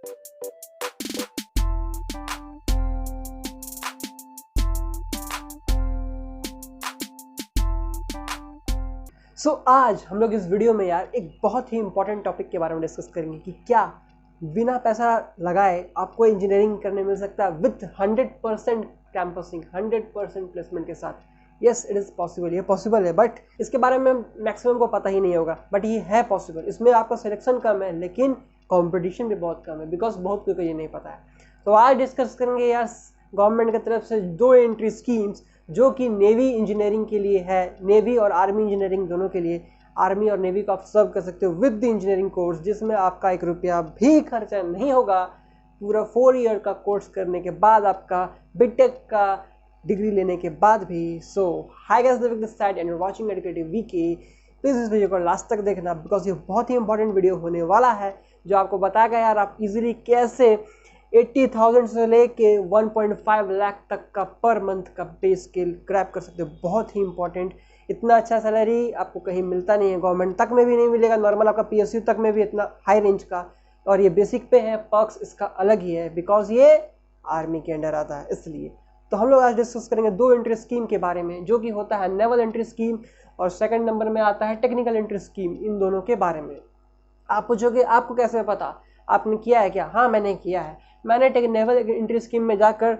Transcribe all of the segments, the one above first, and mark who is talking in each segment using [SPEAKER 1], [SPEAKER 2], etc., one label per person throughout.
[SPEAKER 1] आज हम लोग इस वीडियो में यार एक बहुत ही इंपॉर्टेंट टॉपिक के बारे में डिस्कस करेंगे कि क्या बिना पैसा लगाए आपको इंजीनियरिंग करने मिल सकता है विथ 100% कैंपसिंग, 100% प्लेसमेंट के साथ। यस, इट इज़ पॉसिबल, ये पॉसिबल है, बट इसके बारे में मैक्सिमम को पता ही नहीं होगा, बट ये है पॉसिबल। इसमें आपका सिलेक्शन कम है लेकिन कॉम्पिटिशन भी बहुत कम है, बिकॉज बहुत कोई को ये नहीं पता है। तो आज डिस्कस करेंगे यार गवर्नमेंट की तरफ से 2 एंट्री स्कीम्स जो कि नेवी इंजीनियरिंग के लिए है, नेवी और आर्मी इंजीनियरिंग दोनों के लिए। आर्मी और नेवी को आप सर्व कर सकते हो विद द इंजीनियरिंग कोर्स, जिसमें आपका 1 रुपया भी खर्चा नहीं होगा। पूरा 4 ईयर का कोर्स करने के बाद आपका बीटेक का डिग्री लेने के बाद भी। So hi guys, this side and you are watching educative VK. Please इस वीडियो को लास्ट तक देखना, बिकॉज ये बहुत ही इंपॉर्टेंट वीडियो होने वाला है जो आपको बताएगा यार आप इजीली कैसे 80,000 से लेके 1.5 लाख तक का पर मंथ का पे स्केल क्रैप कर सकते हो। बहुत ही इंपॉर्टेंट, इतना अच्छा सैलरी आपको कहीं मिलता नहीं है, गवर्नमेंट तक में भी नहीं मिलेगा, नॉर्मल आपका पीएसयू तक में भी इतना हाई रेंज का। और ये बेसिक पे है, पर्क्स इसका अलग ही है बिकॉज ये आर्मी के अंडर आता है, इसलिए। तो हम लोग आज डिस्कस करेंगे 2 एंट्री स्कीम के बारे में, जो कि होता है नेवल एंट्री स्कीम और सेकंड नंबर में आता है टेक्निकल एंट्री स्कीम। इन दोनों के बारे में आप पूछोगे आपको कैसे पता, आपने किया है क्या? हाँ, मैंने किया है। मैंने नेवल एंट्री स्कीम में जाकर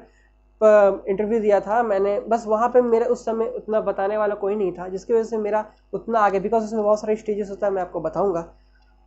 [SPEAKER 1] इंटरव्यू दिया था। मैंने बस वहाँ पे मेरे उस समय उतना बताने वाला कोई नहीं था, जिसकी वजह से मेरा उतना आगे, बिकॉज उसमें बहुत सारे स्टेजेस होता है, मैं आपको बताऊंगा,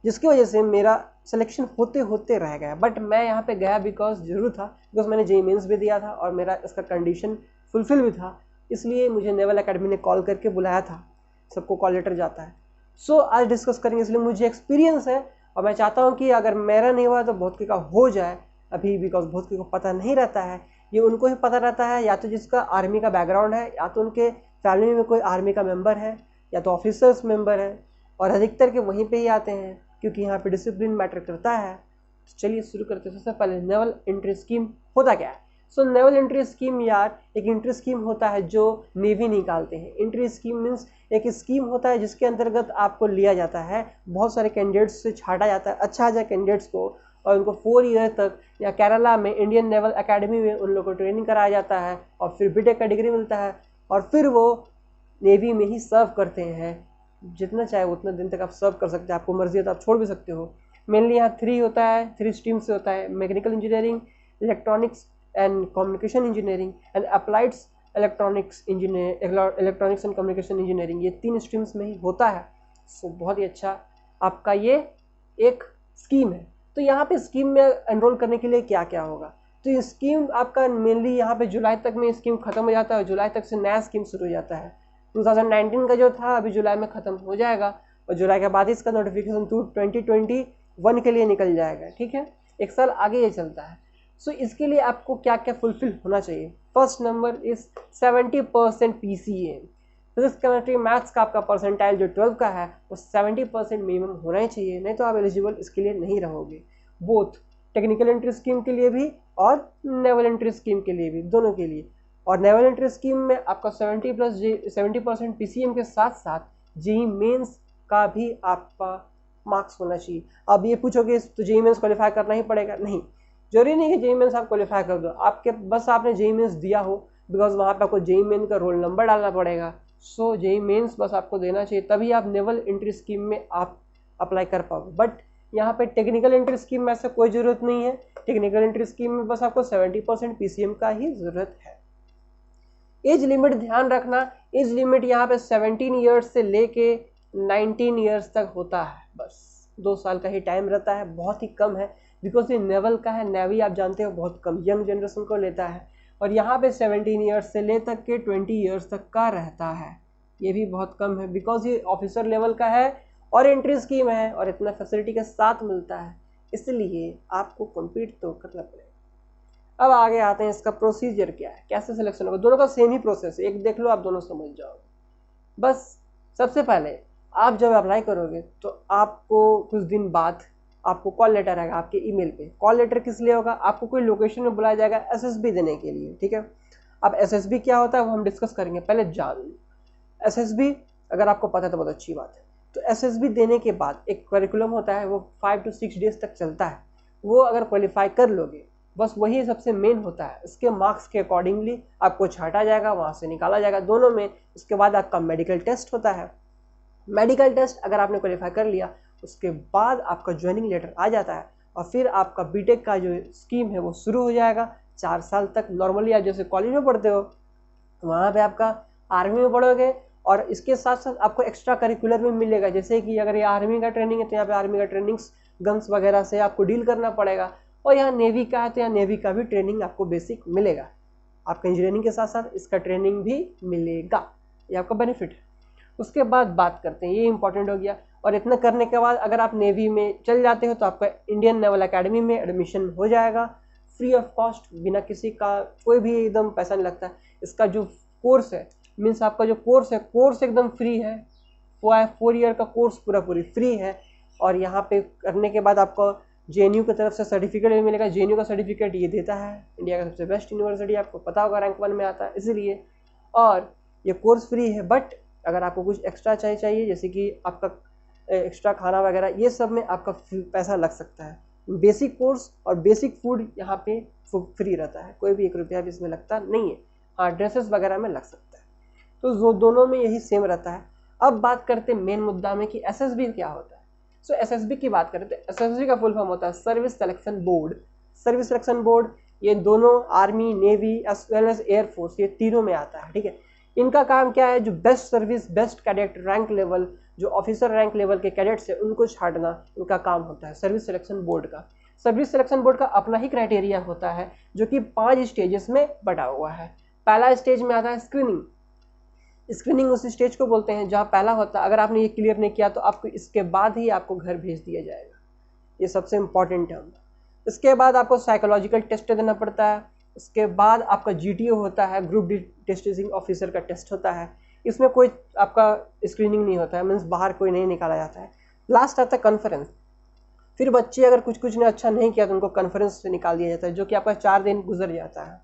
[SPEAKER 1] जिसकी वजह से मेरा सिलेक्शन होते होते रह गया। बट मैं यहाँ पे गया बिकॉज जरूर था, बिकॉज मैंने जेईई मेंस भी दिया था और मेरा इसका कंडीशन फुलफिल भी था, इसलिए मुझे नेवल अकेडमी ने कॉल करके बुलाया था। सबको कॉल लेटर जाता है। सो आज डिस्कस करेंगे, इसलिए मुझे एक्सपीरियंस है और मैं चाहता हूँ कि अगर मेरा नहीं हुआ तो बहुत का हो जाए अभी, बिकॉज बहुत को पता नहीं रहता है। ये उनको ही पता रहता है, या तो जिसका आर्मी का बैकग्राउंड है, या तो उनके फैमिली में कोई आर्मी का मेंबर है, या तो ऑफिसर्स मेंबर है, और अधिकतर के वहीं पे ही आते हैं क्योंकि यहाँ पे डिसिप्लिन मैटर करता है। तो चलिए शुरू करते हैं। सबसे पहले नेवल एंट्री स्कीम होता क्या है? सो नेवल एंट्री स्कीम यार एक एंट्री स्कीम होता है जो नेवी निकालते हैं। एंट्री स्कीम मीन्स एक स्कीम होता है जिसके अंतर्गत आपको लिया जाता है, बहुत सारे कैंडिडेट्स से छाटा जाता है, अच्छा अच्छा कैंडिडेट्स को, और उनको 4 ईयर तक या केरला में इंडियन नेवल एकेडमी में उन लोगों को ट्रेनिंग कराया जाता है, और फिर बीटेक का डिग्री मिलता है, और फिर वो नेवी में ही सर्व करते हैं। जितना चाहे उतना दिन तक आप सर्व कर सकते हैं, आपको मर्जी है तो आप छोड़ भी सकते हो। मेनली यहाँ 3 होता है, 3 स्ट्रीम से होता है: mechanical engineering, electronics and communication engineering and applied electronics electronics and communication engineering. ये 3 स्ट्रीम्स में ही होता है। सो बहुत ही अच्छा आपका ये एक स्कीम है। तो यहाँ पे स्कीम में एनरोल करने के लिए क्या क्या होगा? तो ये स्कीम आपका मेनली यहाँ पे जुलाई तक में स्कीम खत्म हो जाता है, और जुलाई तक से नया स्कीम शुरू हो जाता है। 2019 का जो था अभी जुलाई में ख़त्म हो जाएगा, और जुलाई के बाद इसका नोटिफिकेशन 2021 के लिए निकल जाएगा। ठीक है, 1 साल आगे ये चलता है। सो इसके लिए आपको क्या क्या फुलफिल होना चाहिए? First number is 70% PCM। Physics chemistry maths का आपका परसेंटाइल जो 12 का है वो 70% मिनिमम होना ही चाहिए, नहीं तो आप एलिजिबल इसके लिए नहीं रहोगे। बोथ टेक्निकल एंट्री स्कीम के लिए भी और नेवल एंट्री स्कीम के लिए भी, दोनों के लिए। और नेवल एंट्री स्कीम में आपका 70% PCM के साथ साथ जेईई मेंस का भी आपका मार्क्स होना चाहिए। अब ये पूछोगे तो जेईई मेंस क्वालिफाई करना ही पड़ेगा? नहीं, जरूरी नहीं कि जेईई मेंस आप क्वालिफाई कर दो, आपके बस आपने जेईई मेंस दिया हो, बिकॉज वहाँ पे आपको जेईई मेन का रोल नंबर डालना पड़ेगा। सो जेईई मेंस बस आपको देना चाहिए, तभी आप नेवल एंट्री स्कीम में आप अप्लाई कर पाओगे। बट यहाँ पे टेक्निकल एंट्री स्कीम में ऐसा कोई ज़रूरत नहीं है। टेक्निकल एंट्री स्कीम में बस आपको 70% PCM का ही ज़रूरत है। एज लिमिट ध्यान रखना, एज लिमिट यहाँ पे 17 ईयर्स से लेके 19 ईयर्स तक होता है। बस 2 साल का ही टाइम रहता है, बहुत ही कम है, बिकॉज ये नेवल का है। नेवी आप जानते हो बहुत कम यंग जनरेशन को लेता है, और यहाँ पे 17 ईयर्स से ले तक के 20 ईयर्स तक का रहता है। ये भी बहुत कम है, बिकॉज ये ऑफिसर लेवल का है और एंट्री स्कीम है और इतना फैसिलिटी के साथ मिलता है, इसलिए आपको कम्पीट तो करना पड़ेगा। अब आगे आते हैं, इसका प्रोसीजर क्या है, कैसे सिलेक्शन होगा। दोनों का सेम ही प्रोसेस है, एक देख लो आप दोनों समझ जाओगे। बस सबसे पहले आप जब अप्लाई करोगे तो आपको कुछ दिन बाद आपको कॉल लेटर आएगा आपके ईमेल पे। कॉल लेटर किस लिए होगा? आपको कोई लोकेशन में बुलाया जाएगा SSB देने के लिए। ठीक है, अब SSB क्या होता है वो हम डिस्कस करेंगे, पहले जान लो। SSB अगर आपको पता है तो बहुत अच्छी बात है। तो SSB देने के बाद एक करिकुलम होता है, वो 5 to 6 डेज तक चलता है। वो अगर क्वालिफाई कर लोगे बस वही सबसे मेन होता है। इसके मार्क्स के अकॉर्डिंगली आपको छांटा जाएगा, वहाँ से निकाला जाएगा दोनों में। उसके बाद आपका मेडिकल टेस्ट होता है। मेडिकल टेस्ट अगर आपने क्वालिफाई कर लिया उसके बाद आपका ज्वाइनिंग लेटर आ जाता है और फिर आपका बीटेक का जो स्कीम है वो शुरू हो जाएगा। 4 साल तक नॉर्मली आप जैसे कॉलेज में पढ़ते हो वहाँ पे आपका आर्मी में पढ़ोगे और इसके साथ साथ आपको एक्स्ट्रा करिकुलर भी मिलेगा। जैसे कि अगर ये आर्मी का ट्रेनिंग है तो यहाँ पे आर्मी का ट्रेनिंग्स गन्स वगैरह से आपको डील करना पड़ेगा, और यहाँ नेवी का है तो यहाँ नेवी का भी ट्रेनिंग आपको बेसिक मिलेगा। आपका इंजीनियरिंग के साथ साथ इसका ट्रेनिंग भी मिलेगा, ये आपका बेनिफिट है। उसके बाद बात करते हैं, ये इंपॉर्टेंट हो गया। और इतना करने के बाद अगर आप नेवी में चल जाते हो तो आपका इंडियन नेवल एकेडमी में एडमिशन हो जाएगा फ्री ऑफ कॉस्ट, बिना किसी का कोई भी एकदम पैसा नहीं लगता। इसका जो कोर्स है मीन्स आपका जो कोर्स है कोर्स एकदम फ्री है। 4 ईयर का कोर्स पूरी फ्री है। और यहाँ पे करने के बाद आपको JNU की तरफ से सर्टिफिकेट भी मिलेगा। JNU का सर्टिफिकेट ये देता है, इंडिया का सबसे बेस्ट यूनिवर्सिटी, आपको पता होगा रैंक 1 में आता है इसलिए। और ये कोर्स फ्री है, बट अगर आपको कुछ एक्स्ट्रा चाहिए जैसे कि आपका एक्स्ट्रा खाना वगैरह ये सब में आपका पैसा लग सकता है। बेसिक कोर्स और बेसिक फूड यहाँ पे फ्री रहता है, कोई भी 1 रुपया भी इसमें लगता नहीं है। हाँ, ड्रेसेस वगैरह में लग सकता है, तो जो दोनों में यही सेम रहता है। अब बात करते हैं मेन मुद्दा में कि SSB क्या होता है। सो SSB की बात करें तो SSB का फुल फॉर्म होता है service selection board. Service selection board ये दोनों army, navy as well as air force ये तीनों में आता है, ठीक है। इनका काम क्या है, जो best service, best cadet rank level, जो ऑफिसर रैंक लेवल के कैडेट्स है उनको छांटना इनका काम होता है सर्विस सिलेक्शन बोर्ड का। सर्विस सिलेक्शन बोर्ड का अपना ही क्राइटेरिया होता है जो कि 5 स्टेजेस में बटा हुआ है। पहला स्टेज में आता है स्क्रीनिंग। स्क्रीनिंग उस स्टेज को बोलते हैं जहाँ पहला होता है, अगर आपने ये क्लियर नहीं किया तो आपको इसके बाद ही आपको घर भेज दिया जाएगा, ये सबसे इम्पॉर्टेंट है। इसके बाद आपको साइकोलॉजिकल टेस्ट देना पड़ता है। उसके बाद आपका GTO होता है, ग्रुप टेस्टिंग ऑफिसर का टेस्ट होता है। इसमें कोई आपका स्क्रीनिंग नहीं होता है, मीन्स बाहर कोई नहीं निकाला जाता है। लास्ट आता है कॉन्फ्रेंस। फिर बच्चे अगर कुछ ने अच्छा नहीं किया तो उनको कॉन्फ्रेंस से निकाल दिया जाता है, जो कि आपका 4 दिन गुजर जाता है,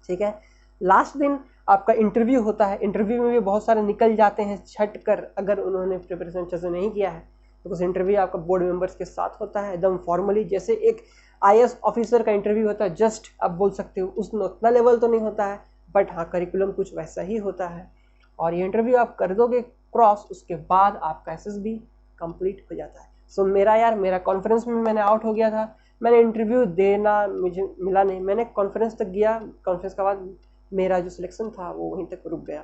[SPEAKER 1] ठीक है। लास्ट दिन आपका इंटरव्यू होता है। इंटरव्यू में भी बहुत सारे निकल जाते हैं छट कर, अगर उन्होंने प्रिपरेशन अच्छे से नहीं किया है तो उस इंटरव्यू आपका बोर्ड मेंबर्स के साथ होता है एकदम फॉर्मली, जैसे एक IAS ऑफिसर का इंटरव्यू होता है। जस्ट आप बोल सकते हो उसमें उतना लेवल तो नहीं होता है, बट हाँ करिकुलम कुछ वैसा ही होता है। और ये इंटरव्यू आप कर दोगे क्रॉस, उसके बाद आपका SSB कंप्लीट हो जाता है। सो मेरा कॉन्फ्रेंस में मैंने आउट हो गया था, मैंने इंटरव्यू देना मुझे मिला नहीं, मैंने कॉन्फ्रेंस तक गया। कॉन्फ्रेंस के बाद मेरा जो सिलेक्शन था वो वहीं तक रुक गया,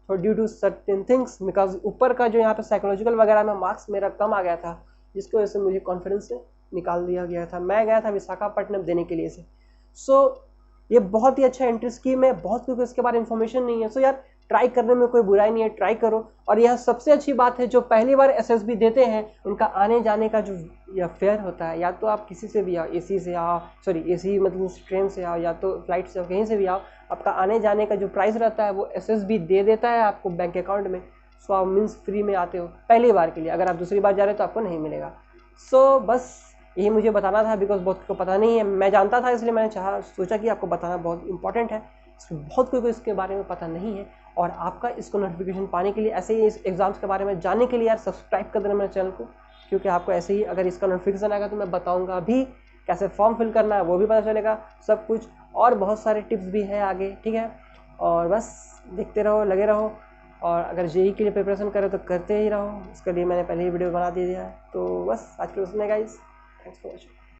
[SPEAKER 1] तो due to certain things, because ऊपर का जो यहाँ पे साइकोलॉजिकल वगैरह में मार्क्स मेरा कम आ गया था, जिसकी वजह से मुझे कॉन्फ्रेंस से निकाल दिया गया था। मैं गया था विशाखापट्टनम देने के लिए से। सो ये बहुत ही अच्छा एंट्री स्कीम है, बहुत कुछ इसके बारे में इन्फॉर्मेशन नहीं है। सो यार ट्राई करने में कोई बुराई नहीं है, ट्राई करो। और यह सबसे अच्छी बात है जो पहली बार SSB देते हैं उनका आने जाने का जो या फेयर होता है, या तो आप किसी से भी आओ, AC से आओ, AC मतलब ट्रेन से आओ या तो फ्लाइट से आओ, कहीं से भी आओ, आपका आने जाने का जो प्राइस रहता है वो SSB दे देता है आपको बैंक अकाउंट में। सो आप मीन्स फ्री में आते हो पहली बार के लिए, अगर आप दूसरी बार जा रहे हो तो आपको नहीं मिलेगा। सो बस यही मुझे बताना था, बिकॉज बहुत को पता नहीं है, मैं जानता था इसलिए मैंने सोचा कि आपको बताना बहुत इंपॉर्टेंट है। बहुत कोई को इसके बारे में पता नहीं है, और आपका इसको नोटिफिकेशन पाने के लिए, ऐसे ही इस एग्जाम्स के बारे में जानने के लिए यार सब्सक्राइब कर देना मेरे चैनल को, क्योंकि आपको ऐसे ही अगर इसका नोटिफिकेशन आएगा तो मैं बताऊंगा भी कैसे फॉर्म फिल करना है, वो भी पता चलेगा सब कुछ, और बहुत सारे टिप्स भी है आगे, ठीक है। और बस देखते रहो, लगे रहो, और अगर JEE के लिए प्रिपरेशन करें तो करते ही रहो, उसके लिए मैंने पहले ही वीडियो बना दिया है। तो बस आज के उसमें गाइस, थैंक्स फॉर वॉचिंग।